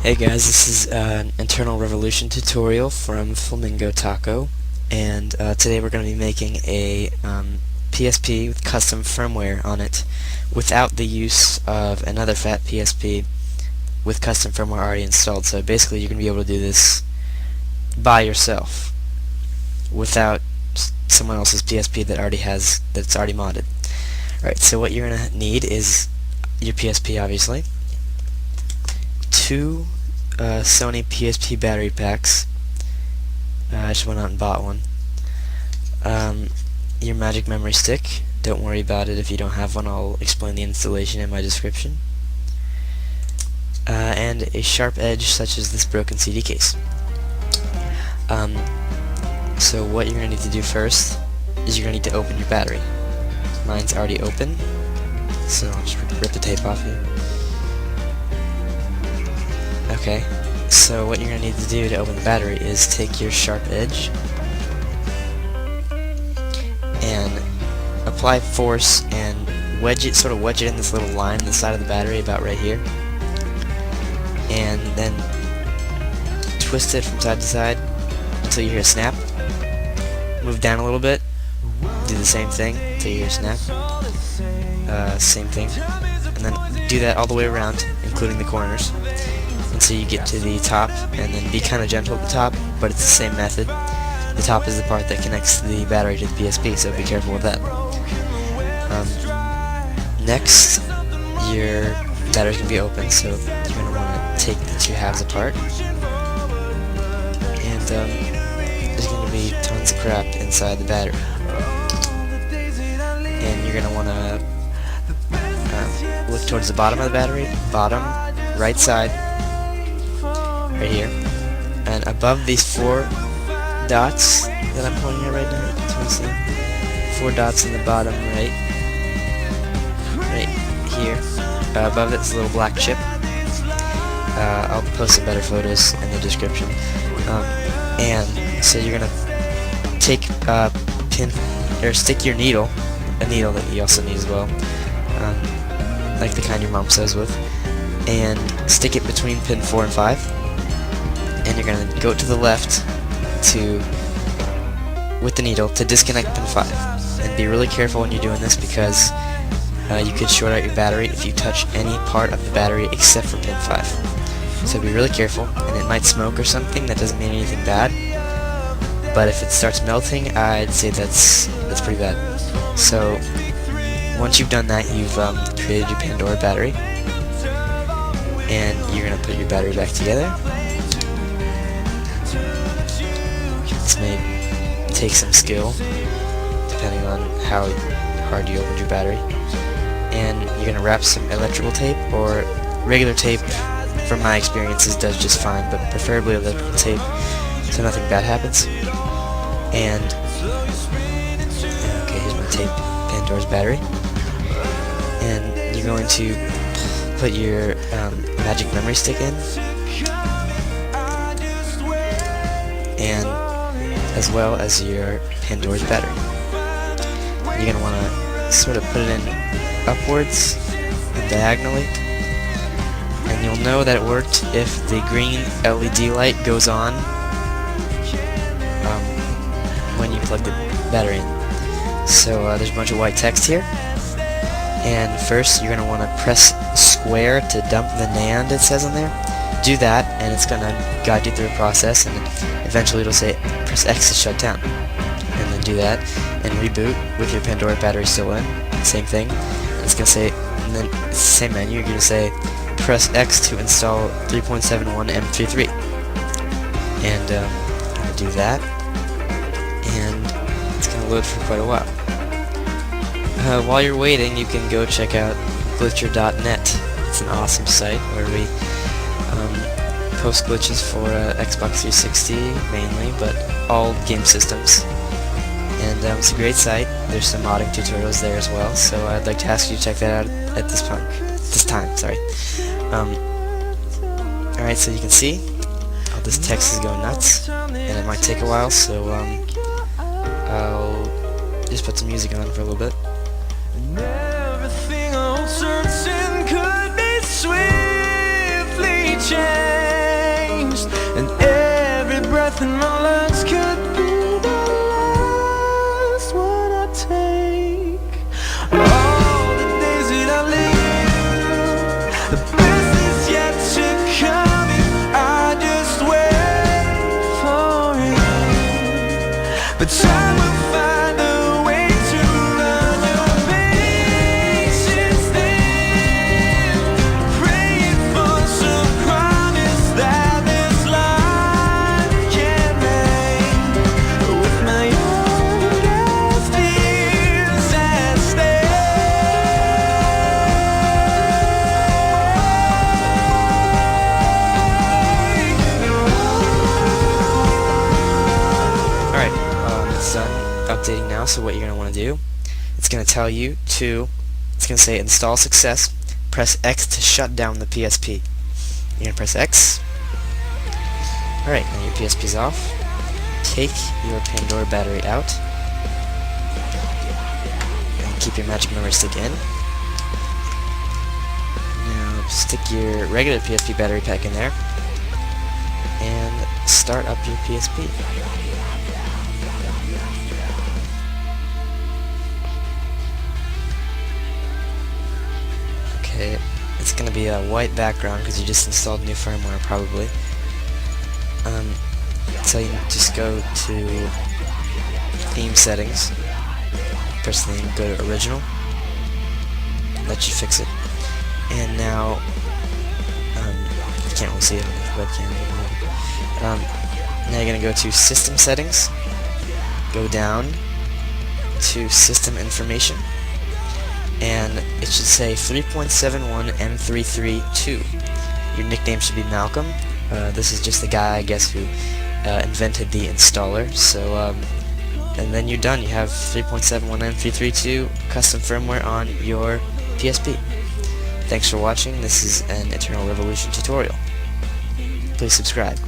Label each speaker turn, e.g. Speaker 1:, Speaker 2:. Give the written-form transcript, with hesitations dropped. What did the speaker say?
Speaker 1: Hey guys, this is an internal revolution tutorial from Flamingotaco, and today we're going to be making a PSP with custom firmware on it without the use of another fat PSP with custom firmware already installed. So basically you're going to be able to do this by yourself without someone else's PSP that's already modded. Alright, so what you're going to need is your PSP, obviously, two Sony PSP battery packs. I just went out and bought one. Your magic memory stick. Don't worry about it if you don't have one. I'll explain the installation in my description. And a sharp edge such as this broken CD case. So what you're going to need to do first is you're going to need to open your battery. Mine's already open, so I'll just rip the tape off here. Okay, so what you're going to need to do to open the battery is take your sharp edge and apply force and sort of wedge it in this little line in the side of the battery about right here, and then twist it from side to side until you hear a snap. Move down a little bit, do the same thing until you hear a snap. Same thing, and then do that all the way around, including the corners, until you get to the top, and then be kind of gentle at the top, but it's the same method. The top is the part that connects the battery to the PSP, so be careful with that. Next, your battery's going to be open, so you're going to want to take the two halves apart, and there's going to be tons of crap inside the battery, and you're going to want to look towards the bottom of the battery, bottom right side, right here, and above these four dots that I'm pointing at right now. So you see 4 dots in the bottom right here. Above it's a little black chip. I'll post some better photos in the description. And so you're gonna take stick your needle, a needle that you also need as well, like the kind your mom says with, and stick it between pin 4 and 5. And you're going to go to the left with the needle to disconnect pin 5. And be really careful when you're doing this, because you could short out your battery if you touch any part of the battery except for pin 5. So be really careful, and it might smoke or something. That doesn't mean anything bad, but if it starts melting, I'd say that's pretty bad. So once you've done that, you've created your Pandora battery, and you're going to put your battery back together. This may take some skill, depending on how hard you opened your battery. And you're going to wrap some electrical tape, or regular tape, from my experiences, does just fine, but preferably electrical tape so nothing bad happens. And, okay, here's my tape, Pandora's battery. And you're going to put your magic memory stick in, and as well as your Pandora's battery. You're going to want to sort of put it in upwards and diagonally, and you'll know that it worked if the green LED light goes on when you plug the battery in. So there's a bunch of white text here, and first you're going to want to press square to dump the NAND, it says in there. Do that, and it's going to guide you through the process, and eventually it'll say press X to shut down, and then do that and reboot with your Pandora battery still in. Same thing. And it's going to say, and then it's the same menu. You're going to say press X to install 3.71 M33, and I'm going to do that, and it's going to load for quite a while. While you're waiting, you can go check out glitcher.net. It's an awesome site where we post glitches for Xbox 360 mainly, but all game systems. And it's a great site. There's some modding tutorials there as well, so I'd like to ask you to check that out at this time. Alright, so you can see all this text is going nuts, and it might take a while, so I'll just put some music on for a little bit. Everything on certain could be swiftly changed. also what you're going to want to do, it's going to tell you to, it's going to say install success, press X to shut down the PSP. You're going to press X. Alright, now your PSP is off. Take your Pandora battery out. And keep your magic memory stick in. Now stick your regular PSP battery pack in there. And start up your PSP. Okay, it's going to be a white background because you just installed new firmware probably. So you just go to theme settings, press theme, go to original, let you fix it, and now you can't really see it on the webcam. Now you're going to go to system settings, go down to system information, and it should say 3.71 M332. Your nickname should be Malcolm. This is just the guy, I guess, who invented the installer. So, and then you're done. You have 3.71 M332 custom firmware on your PSP. Thanks for watching. This is an Eternal Revolution tutorial. Please subscribe.